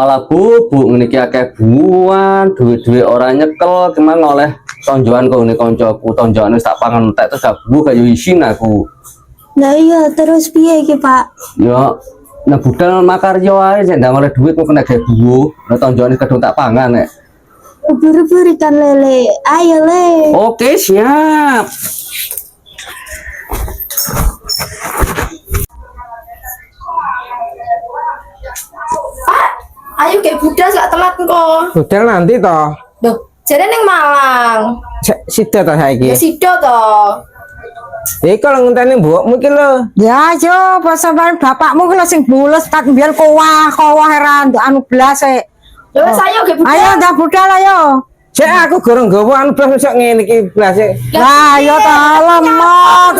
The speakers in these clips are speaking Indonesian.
malah bubuk ngene iki akeh buan, duwe-duwe ora nyekel, cuman oleh tonjokan kok ngene kancaku, tonjokan wis tak pangan entek terus gak bu kayak isin aku. Lah iya, terus piye iki, Pak? Yo nah budal makaryo ae sik ndang oleh duit kok kena gawe bu. Lah tonjokan kadung tak pangan nek. Buru-buru ikan lele. Ayo, Le. Oke, siap. Ayo kayak budas gak telat kok. Budal nanti toh. Duh, jadi neng Malang. Sida toh saiki. Ya sido toh. Iki kalau ngenteni mbokmu iki lho. Ya yo pasaban bapakmu ki lho sing bules tak mbiyen kowah heran anu blas e. Ya wes ayo kayak budas. Ayo dah budal ayo. Cek aku gorong gawa anu blas sok ngene iki blas e. Lah yo ta lemot.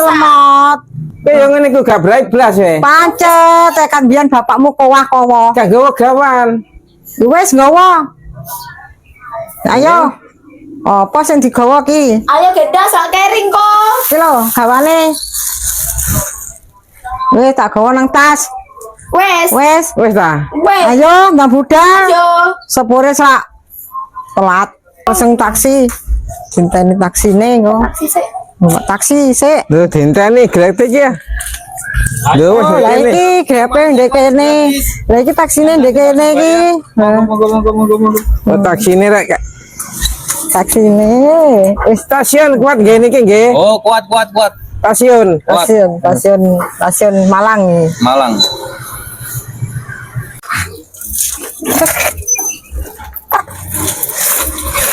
Kowe yo ngene iku gak bright blas e. Pancet tekan mbiyen bapakmu kowah. Gak gawa gawan. Wis nggawa. Ayo. Apa sing digawa ki? Ayo geda sak kering kok. Ki lho gawane. Wis tak gawa nang tas. Wes. Wis. Wis ta? Wes. Ayo ndang budal. Ayo. Sepure sak telat pesen taksi. Dinteni taksine kok. Taksi sik. Mbak taksi sik. Lho dinteni gratis ya. Lho wis Oh, lah kene. iki grepe ndek kene. Lah iki taksine ndek kene iki. Oh taksine rek Taksine. Wis stasiun kuat ngene iki nggih. Oh, kuat. Stasiun. Stasiun Malang iki. Malang.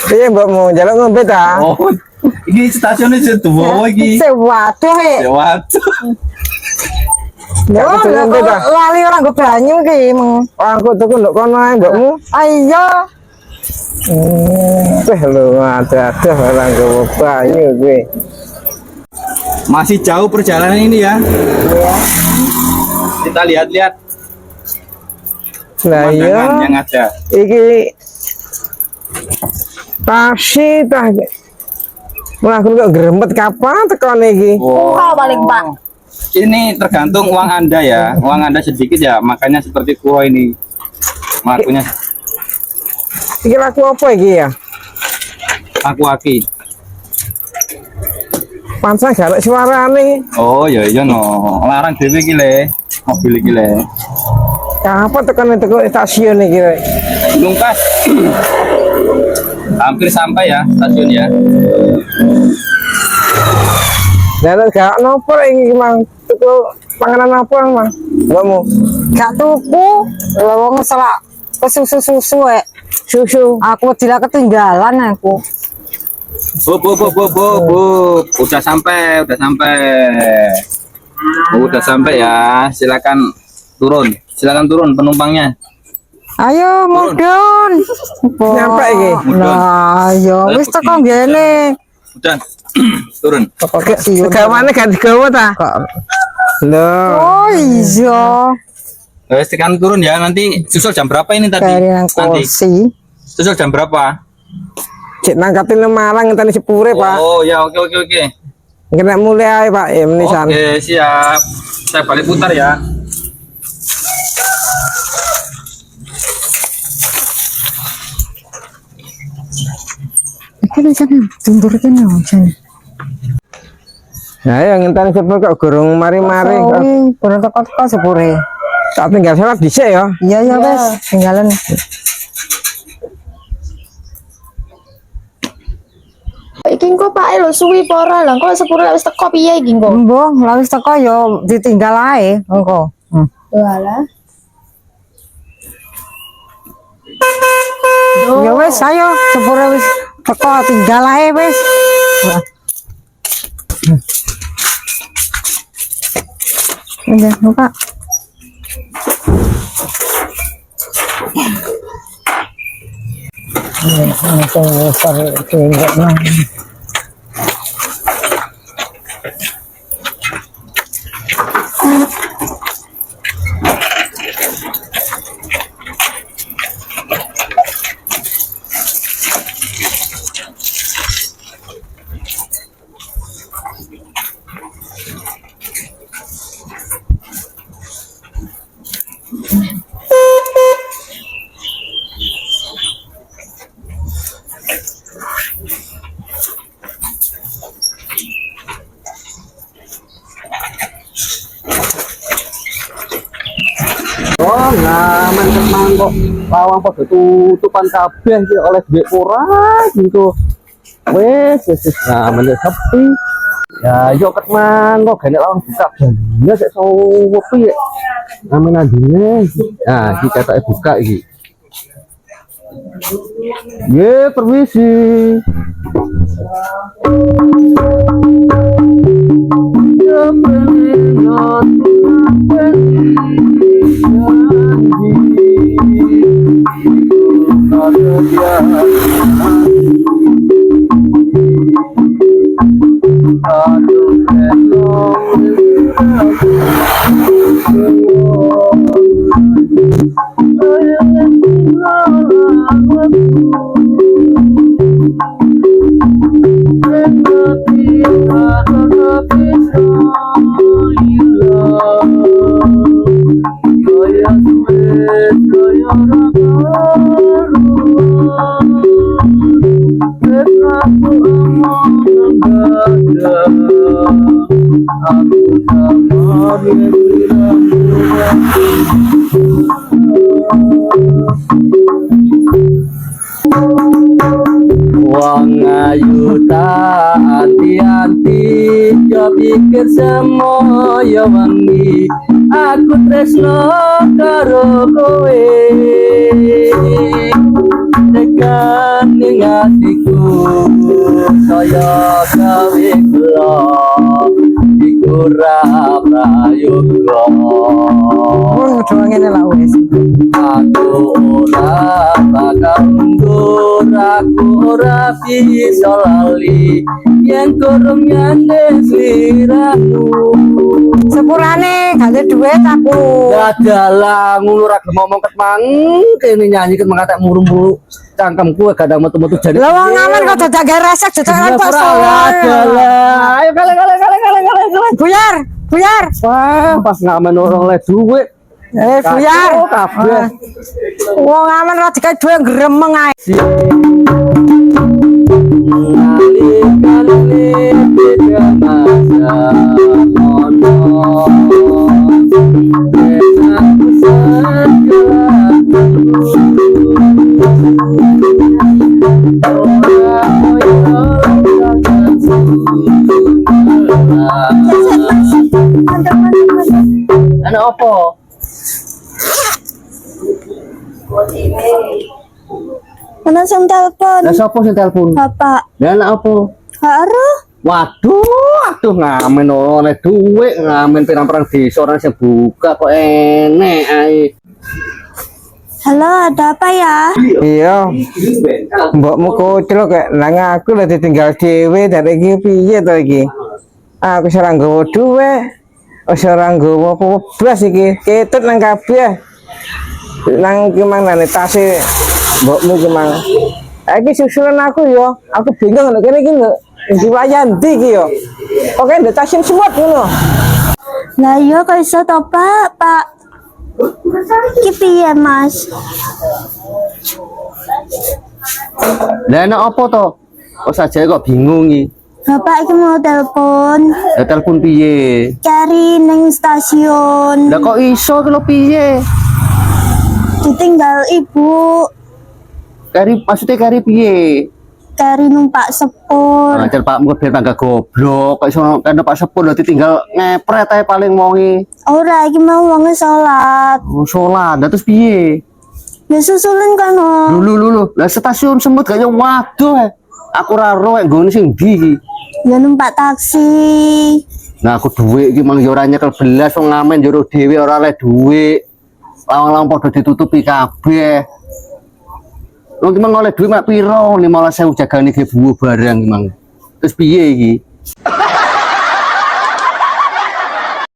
Piye mbokmu njaluk ngombe ta? Oh. Iki stasiunnya setuwo iki. Sewaduh e. Waduh. Yo, Aku turun kok beda. lali ora nggo banyu ki meng. Aku tuku nduk kono ae mbokmu. Ayo. Weh lho ada orang gawa banyu gue. Masih jauh perjalanan ini ya. Kita lihat-lihat Lah iya. pemandangan yang ada. Iki taksi tah. Mulai aku kok grempet kapan tekan iki? Kuha paling, Pak. Ini tergantung uang Anda ya. Uang Anda sedikit ya, makanya seperti kuah ini. Lakunya Iki laku apa iki ya? aki. Pansah gak ada suarane. Oh iya no. Larang dhewe iki le. Mobil iki le. Kapan tekan stasiun iki rek? Lungkas. Hampir sampai ya stasiun ya. Lah gak nopo iki mang tuku panganan apa mang? Mbokmu. Gak tuku. Lha wong selak susu e. Susu. Aku tidak ketinggalan aku. Bu. Udah sampai. Udah sampai ya. Silakan turun penumpangnya. Ayo mudun. Nyampe iki. Nah, ayo wis teko ngene. Udah. Turun. Gawane gak digawa ta? Loh. Oh iya. Wes tekan turun ya, nanti susul jam berapa ini tadi? Dari nang Nanti kursi. susul jam berapa? Cek nangkatin Malang ngenteni sepure, Pak. Oh ya, oke. Kena mulai ae, Pak. Ya menisan. Oke, siap. Saya balik putar ya. Iki kan tundur kene aja. Nah, yang ngenteni sepure kok gorong mari-mari. Oh, kurang teko sepure. Tak tinggal salat dhisik ya. Iya wes, tinggalan. Iki engko Pak lho suwi pora lah. Kok sepuro wis teko piye iki engko? Mbok, lah wis teko ya ditinggal ae engko. Walah. Ya wes ayo sepure wis teko tinggal ae wis. Udah, Pak. ngamen kemang kok lawang padha tutupan kabeh iki oleh dhuwit ora gitu. Wes ngamen sepi. Ya yo kemang kok gene lawang buka ya sik sepi ya. Ngamen andine. Nah, iki ketoke buka iki. Ye, permisi. Ya pengen Wong ayu tak anti-anti jo pikir semoyo wengi aku tresno karo kowe tekan ning atiku saya gawe kula iku ra prayoga Aja ngene lah wis. aku ora bakal mundur aku ora bisa lali yen kurung nyande sliramu Sepurane gak ada duit aku. dadalah ngono ra gelem ngomong ketmang kene nyanyi ket mengatek muru-muru cangkemku gak ada metu-metu jadi Lah wong ngamen kok dadak gak resek dadak kok adalah ayo kale Buyar, buyar. wah pas ngamen orang oleh duit Buyar. kabeh Wong ngamen ra dikai duit gremeng ae. kali beda masa mono aku anak apa? Mana sing telepon? Lah sapa sing telepon? Bapak. Lah anak apa? Karo. Waduh, ngamen oleh duit, ngamen pirang-pirang desa orang sing buka kok enek ae. Halo, ada apa ya? Iya, mbokmu koclok kayak nang aku lah ditinggal dhewe dari iki piye to iki? Aku ora nggawa duwe. Wis ora nggawa apa blas iki. Ketut nang kabeh. Nang iki mang nang tase mbokmu iki mang. Iki susulan aku yo. Aku bingung lho kene iki lho. Diwayan ndi iki yo. Kok kene tasin semut ngono. Lah iya kok iso to, Pak? Pak. Ki piye, Mas? Lah anak apa to? Kok saja kok bingung iki. Bapak iki mau telepon. Ya telepon piye? Cari neng stasiun. Lah kok iso ki lho piye? Ditinggal ibu. Kari maksudnya kari piye? Cari numpak sepur. Ajar pakmu biar tangga goblok, kok iso kan Pak Sepur lho ditinggal ngepret ae paling wonge. Ora iki mau wong salat. Oh, salat, lah terus piye? Ya susulan kan. Lulu, lah stasiun semut kayaknya waduh. Aku ora ro nggone sing ndi iki. Ya numpak taksi. Nah, aku duit iki mang yo ora nyekel belas wong ngamen jero dhewe ora oleh duit. Lawang-lawang padha ditutupi kabeh. Wong ki mang oleh duit mak piro? 15.000 jagane ge buah barang ki mang. Terus piye iki?